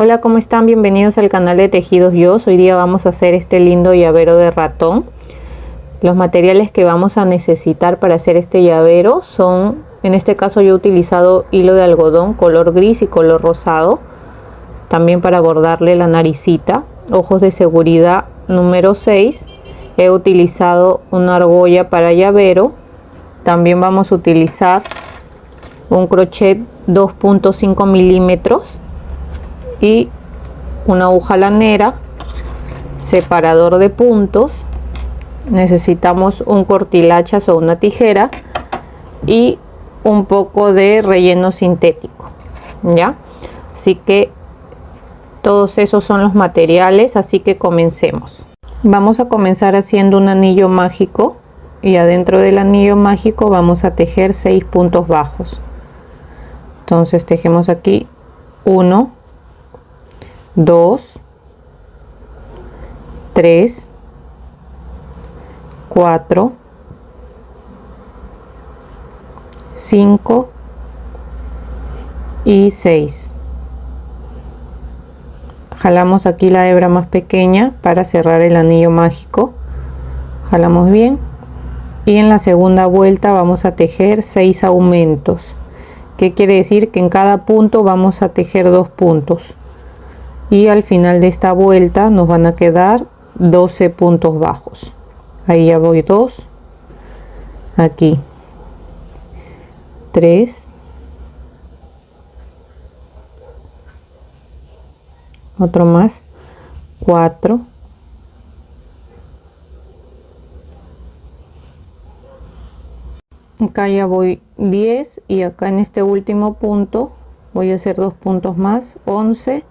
Hola, ¿cómo están? Bienvenidos al canal de Tejidos Yo. Hoy día vamos a hacer este lindo llavero de ratón. Los materiales que vamos a necesitar para hacer este llavero son, en este caso yo he utilizado hilo de algodón color gris y color rosado, también para bordarle la naricita, ojos de seguridad número 6, he utilizado una argolla para llavero, también vamos a utilizar un crochet 2.5 milímetros y una aguja lanera, separador de puntos, necesitamos un cortilachas o una tijera y un poco de relleno sintético, ¿ya? Así que todos esos son los materiales, así que comencemos. Vamos a comenzar haciendo un anillo mágico y adentro del anillo mágico vamos a tejer 6 puntos bajos. Entonces tejemos aquí 1, 2, 3, 4, 5 y 6. Jalamos aquí la hebra más pequeña para cerrar el anillo mágico. Jalamos bien y en la segunda vuelta vamos a tejer 6 aumentos. ¿Qué quiere decir? Que en cada punto vamos a tejer 2 puntos. Y al final de esta vuelta nos van a quedar 12 puntos bajos. Ahí ya voy 2, aquí 3, otro más, 4, acá ya voy 10 y acá en este último punto voy a hacer 2 puntos más, 11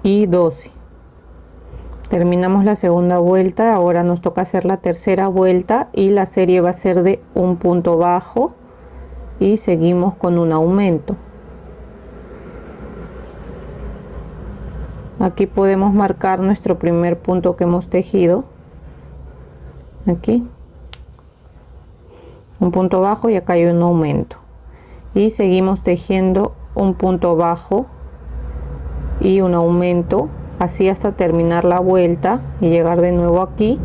y 12. Terminamos la segunda vuelta, ahora nos toca hacer la tercera vuelta y la serie va a ser de un punto bajo y seguimos con un aumento. Aquí podemos marcar nuestro primer punto que hemos tejido, aquí un punto bajo y acá hay un aumento y seguimos tejiendo un punto bajo y un aumento, así hasta terminar la vuelta y llegar de nuevo aquí.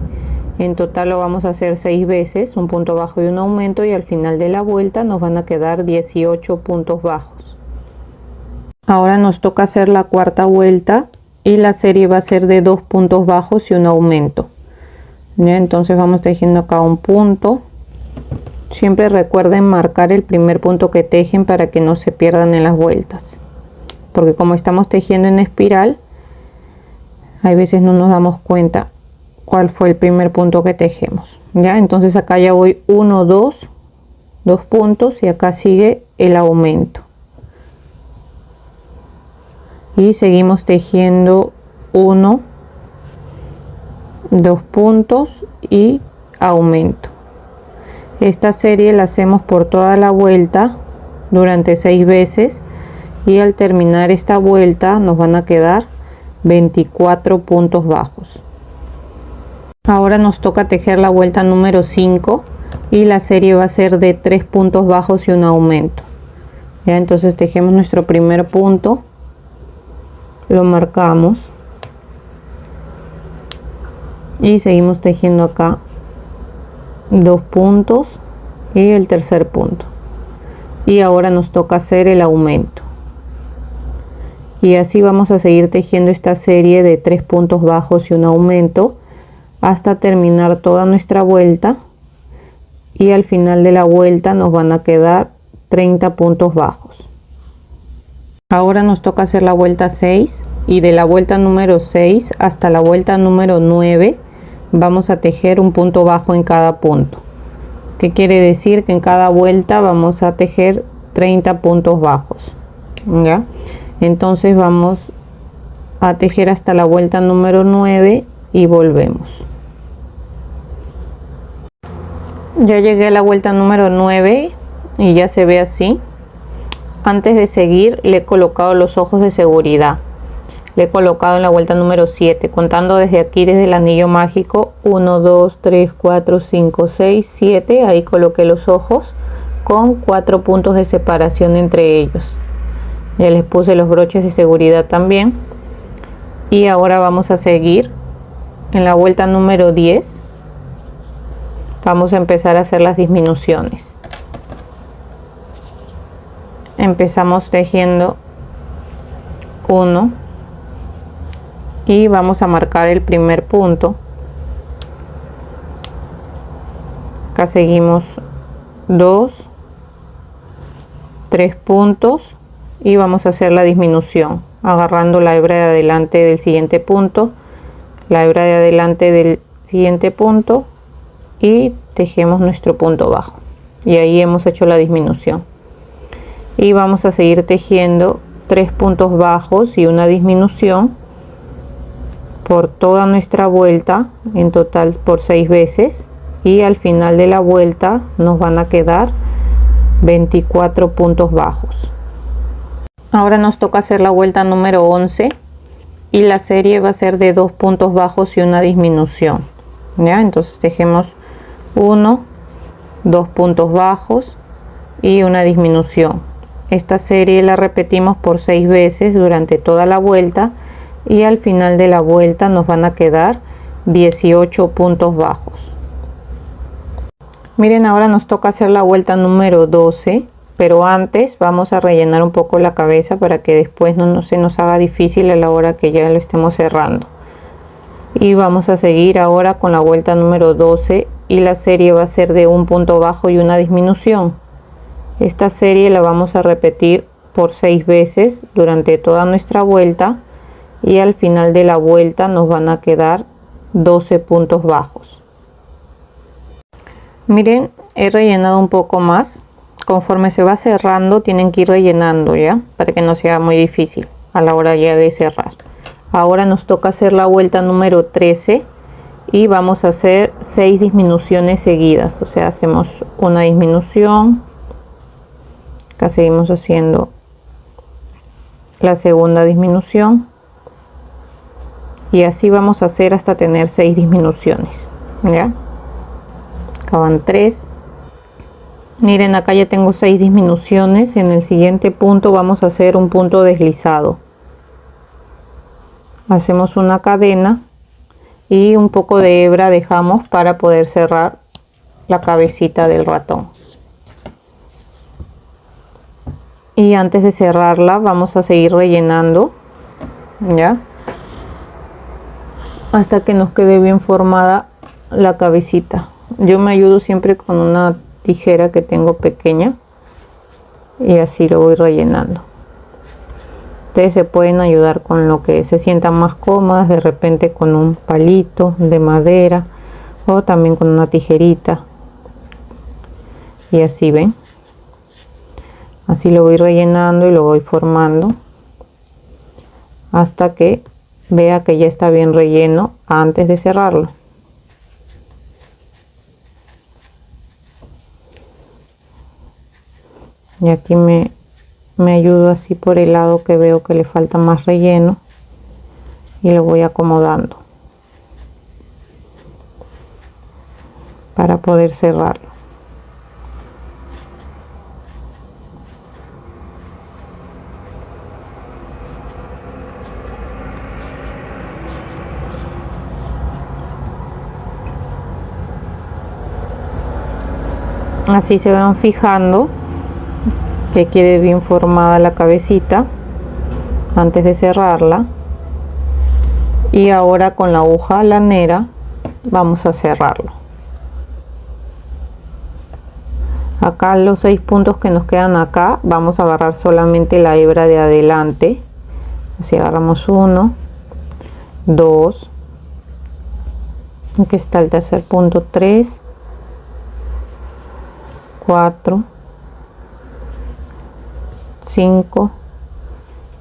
En total lo vamos a hacer 6 veces, un punto bajo y un aumento, y al final de la vuelta nos van a quedar 18 puntos bajos. Ahora nos toca hacer la cuarta vuelta y la serie va a ser de 2 puntos bajos y un aumento, ¿ya? Entonces vamos tejiendo acá un punto. Siempre recuerden marcar el primer punto que tejen para que no se pierdan en las vueltas, porque como estamos tejiendo en espiral, hay veces no nos damos cuenta cuál fue el primer punto que tejemos, ¿ya? Entonces acá ya voy 1, 2 puntos y acá sigue el aumento. Y seguimos tejiendo 1, 2 puntos y aumento. Esta serie la hacemos por toda la vuelta durante 6 veces y al terminar esta vuelta nos van a quedar 24 puntos bajos. Ahora nos toca tejer la vuelta número 5 y la serie va a ser de 3 puntos bajos y un aumento, ¿ya? Entonces tejemos nuestro primer punto, lo marcamos y seguimos tejiendo acá 2 puntos y el tercer punto, y ahora nos toca hacer el aumento. Y así vamos a seguir tejiendo esta serie de 3 puntos bajos y un aumento hasta terminar toda nuestra vuelta, y al final de la vuelta nos van a quedar 30 puntos bajos. Ahora nos toca hacer la vuelta 6 y de la vuelta número 6 hasta la vuelta número 9 vamos a tejer un punto bajo en cada punto. ¿Qué quiere decir? Que en cada vuelta vamos a tejer 30 puntos bajos, ¿ya? Entonces vamos a tejer hasta la vuelta número 9 y volvemos. Ya llegué a la vuelta número 9 y ya se ve así. Antes de seguir le he colocado los ojos de seguridad. Le he colocado en la vuelta número 7, contando desde aquí, desde el anillo mágico, 1, 2, 3, 4, 5, 6, 7. Ahí coloqué los ojos con 4 puntos de separación entre ellos. Ya les puse los broches de seguridad también. Y ahora vamos a seguir en la vuelta número 10. Vamos a empezar a hacer las disminuciones. Empezamos tejiendo 1 y vamos a marcar el primer punto. Acá seguimos 2, 3 puntos y vamos a hacer la disminución agarrando la hebra de adelante del siguiente punto, la hebra de adelante del siguiente punto y tejemos nuestro punto bajo, y ahí hemos hecho la disminución. Y vamos a seguir tejiendo 3 puntos bajos y una disminución por toda nuestra vuelta, en total por 6 veces, y al final de la vuelta nos van a quedar 24 puntos bajos. Ahora nos toca hacer la vuelta número 11 y la serie va a ser de 2 puntos bajos y una disminución. ¿Ya? Entonces tejemos 1, 2 puntos bajos y una disminución. Esta serie la repetimos por 6 veces durante toda la vuelta y al final de la vuelta nos van a quedar 18 puntos bajos. Miren, ahora nos toca hacer la vuelta número 12, pero antes vamos a rellenar un poco la cabeza para que después no se nos haga difícil a la hora que ya lo estemos cerrando. Y vamos a seguir ahora con la vuelta número 12 y la serie va a ser de un punto bajo y una disminución. Esta serie la vamos a repetir por 6 veces durante toda nuestra vuelta y al final de la vuelta nos van a quedar 12 puntos bajos. Miren, he rellenado un poco más. Conforme se va cerrando tienen que ir rellenando, ya, para que no sea muy difícil a la hora ya de cerrar. Ahora nos toca hacer la vuelta número 13 y vamos a hacer 6 disminuciones seguidas. O sea, hacemos una disminución, acá seguimos haciendo la segunda disminución y así vamos a hacer hasta tener 6 disminuciones. ¿Ya? Acá van 3. Miren, acá ya tengo 6 disminuciones. En el siguiente punto vamos a hacer un punto deslizado. Hacemos una cadena y un poco de hebra dejamos para poder cerrar la cabecita del ratón. Y antes de cerrarla vamos a seguir rellenando, ya, hasta que nos quede bien formada la cabecita. Yo me ayudo siempre con una tijera que tengo pequeña y así lo voy rellenando. Ustedes se pueden ayudar con lo que se sientan más cómodas, de repente con un palito de madera o también con una tijerita, y así ven, así lo voy rellenando y lo voy formando hasta que vea que ya está bien relleno antes de cerrarlo. Y aquí me ayudo así por el lado que veo que le falta más relleno y lo voy acomodando para poder cerrarlo. Así se van fijando que quede bien formada la cabecita antes de cerrarla. Y ahora con la aguja lanera vamos a cerrarlo. Acá los 6 puntos que nos quedan acá vamos a agarrar solamente la hebra de adelante. Así agarramos 1, 2, aquí está el tercer punto, 3, 4, 5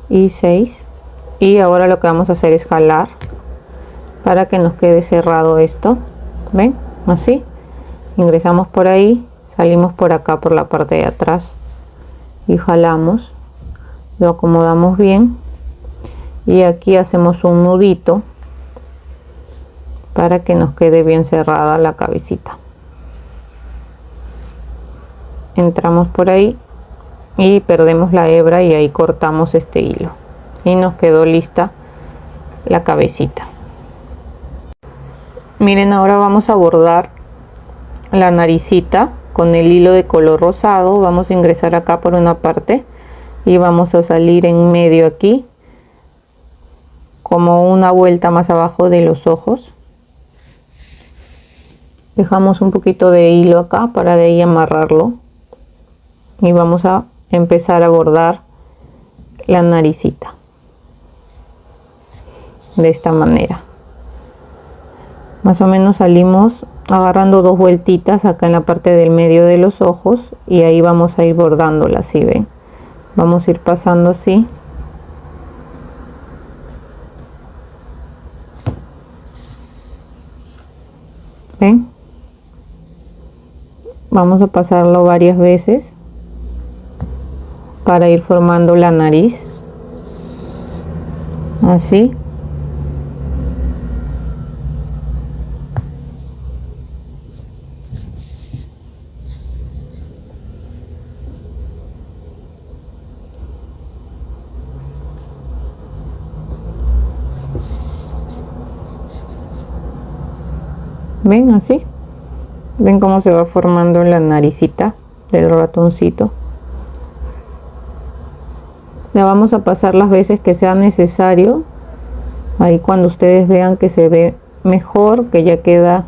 y 6. Y ahora lo que vamos a hacer es jalar para que nos quede cerrado esto. ¿Ven? Así. Ingresamos por ahí, salimos por acá por la parte de atrás y jalamos, lo acomodamos bien y aquí hacemos un nudito para que nos quede bien cerrada la cabecita. Entramos por ahí y perdemos la hebra y ahí cortamos este hilo y nos quedó lista la cabecita. Miren, ahora vamos a bordar la naricita con el hilo de color rosado. Vamos a ingresar acá por una parte y vamos a salir en medio aquí como una vuelta más abajo de los ojos. Dejamos un poquito de hilo acá para de ahí amarrarlo y vamos a empezar a bordar la naricita de esta manera. Más o menos salimos agarrando dos vueltitas acá en la parte del medio de los ojos y ahí vamos a ir bordándola, así ven. Vamos a ir pasando así. ¿Ven? Vamos a pasarlo varias veces para ir formando la nariz. Así. ¿Ven? Así. ¿Ven cómo se va formando la naricita del ratoncito? La vamos a pasar las veces que sea necesario. Ahí cuando ustedes vean que se ve mejor, que ya queda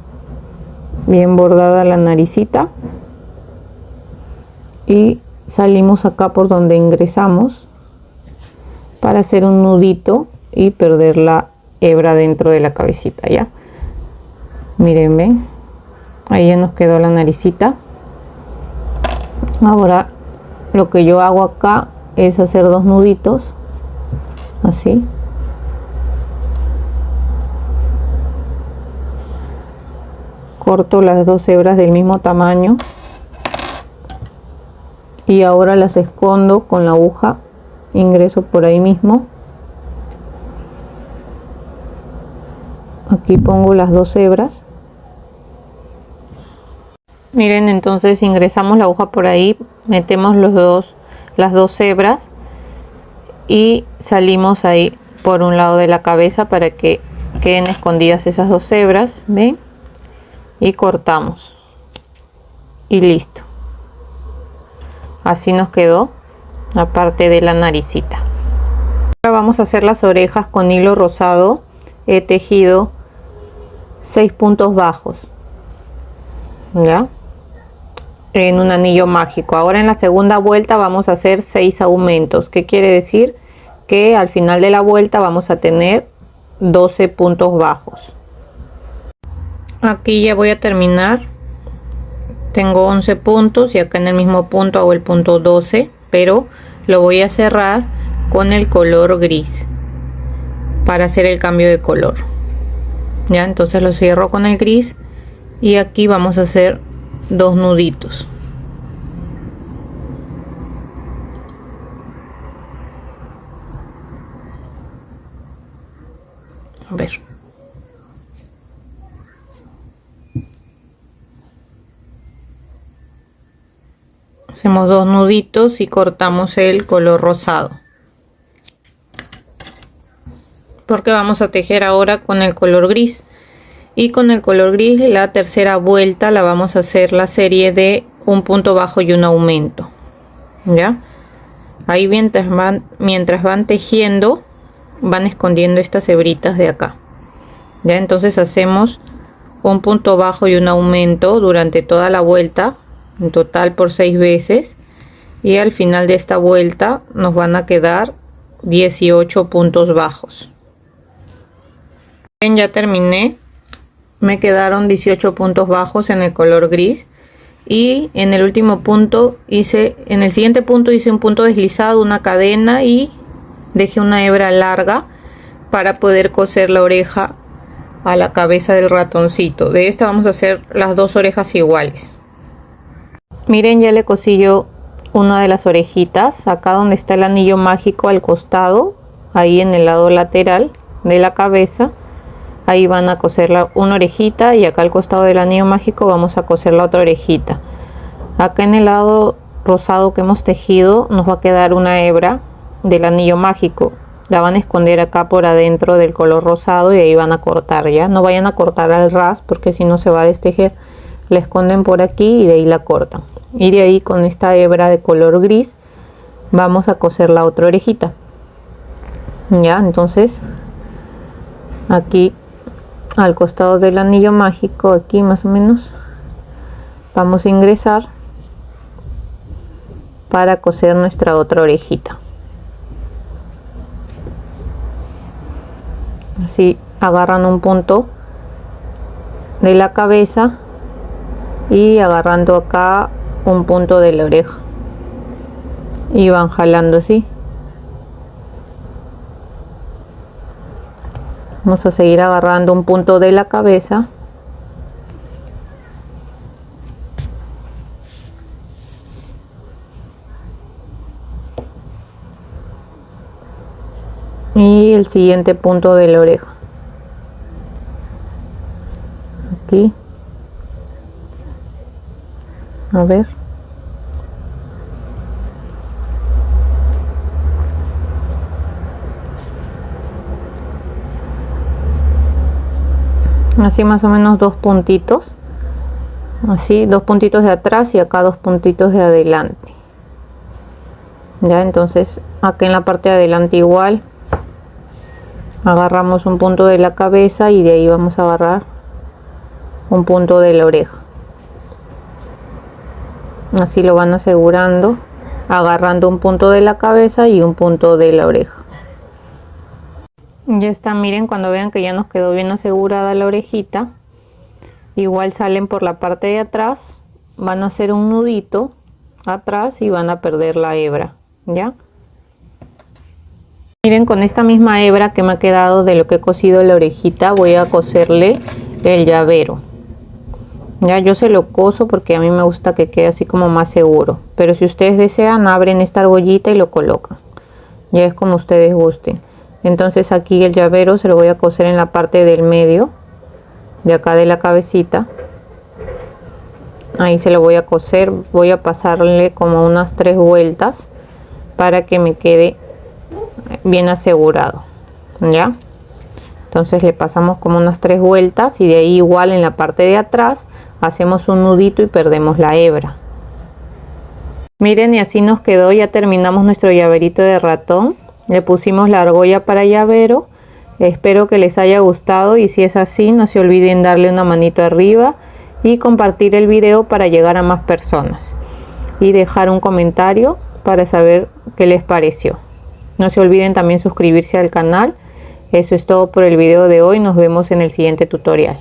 bien bordada la naricita. Y salimos acá por donde ingresamos para hacer un nudito y perder la hebra dentro de la cabecita, ¿ya? Miren, ven. Ahí ya nos quedó la naricita. Ahora lo que yo hago acá es hacer dos nuditos así. Corto las dos hebras del mismo tamaño y ahora las escondo con la aguja. Ingreso por ahí mismo. Aquí pongo las dos hebras. Miren, entonces ingresamos la aguja por ahí, metemos las dos hebras y salimos ahí por un lado de la cabeza para que queden escondidas esas dos hebras, ¿ven? Y cortamos y listo. Así nos quedó la parte de la naricita. Ahora vamos a hacer las orejas con hilo rosado. He tejido 6 puntos bajos, ¿ya? En un anillo mágico. Ahora en la segunda vuelta vamos a hacer 6 aumentos. ¿Qué quiere decir? Que al final de la vuelta vamos a tener 12 puntos bajos. Aquí ya voy a terminar. Tengo 11 puntos y acá en el mismo punto hago el punto 12, pero lo voy a cerrar con el color gris para hacer el cambio de color. Ya, entonces lo cierro con el gris y aquí vamos a hacer dos nuditos. A ver. Hacemos dos nuditos y cortamos el color rosado. Porque vamos a tejer ahora con el color gris. Y con el color gris la tercera vuelta la vamos a hacer la serie de un punto bajo y un aumento, ¿ya? Ahí mientras van tejiendo van escondiendo estas hebritas de acá, ¿ya? Entonces hacemos un punto bajo y un aumento durante toda la vuelta, en total por 6 veces, y al final de esta vuelta nos van a quedar 18 puntos bajos. Bien, ya terminé. Me quedaron 18 puntos bajos en el color gris y en el último punto en el siguiente punto hice un punto deslizado, una cadena y dejé una hebra larga para poder coser la oreja a la cabeza del ratoncito. De esta vamos a hacer las dos orejas iguales. Miren, ya le cosí yo una de las orejitas acá donde está el anillo mágico al costado, ahí en el lado lateral de la cabeza. Ahí van a coser una orejita y acá al costado del anillo mágico vamos a coser la otra orejita. Acá en el lado rosado que hemos tejido nos va a quedar una hebra del anillo mágico. La van a esconder acá por adentro del color rosado y ahí van a cortar. Ya no vayan a cortar al ras porque si no se va a destejer. La esconden por aquí y de ahí la cortan, y de ahí con esta hebra de color gris vamos a coser la otra orejita. Ya, entonces aquí al costado del anillo mágico, aquí más o menos, vamos a ingresar para coser nuestra otra orejita. Así agarran un punto de la cabeza y agarrando acá un punto de la oreja y van jalando así. Vamos a seguir agarrando un punto de la cabeza y el siguiente punto de la oreja aquí. A ver, así más o menos dos puntitos, así dos puntitos de atrás y acá dos puntitos de adelante. Ya, entonces acá en la parte de adelante igual agarramos un punto de la cabeza y de ahí vamos a agarrar un punto de la oreja. Así lo van asegurando, agarrando un punto de la cabeza y un punto de la oreja. Ya está, miren, cuando vean que ya nos quedó bien asegurada la orejita, igual salen por la parte de atrás, van a hacer un nudito atrás y van a perder la hebra. Ya, miren, con esta misma hebra que me ha quedado de lo que he cosido la orejita, voy a coserle el llavero. Ya, yo se lo coso porque a mí me gusta que quede así como más seguro, pero si ustedes desean abren esta argollita y lo colocan, ya es como ustedes gusten. Entonces aquí el llavero se lo voy a coser en la parte del medio de acá de la cabecita, ahí se lo voy a coser, voy a pasarle como unas 3 vueltas para que me quede bien asegurado. Ya, entonces le pasamos como unas 3 vueltas y de ahí igual en la parte de atrás hacemos un nudito y perdemos la hebra. Miren, y así nos quedó. Ya terminamos nuestro llaverito de ratón, le pusimos la argolla para llavero. Espero que les haya gustado y si es así no se olviden darle una manito arriba y compartir el video para llegar a más personas y dejar un comentario para saber qué les pareció. No se olviden también suscribirse al canal. Eso es todo por el video de hoy. Nos vemos en el siguiente tutorial.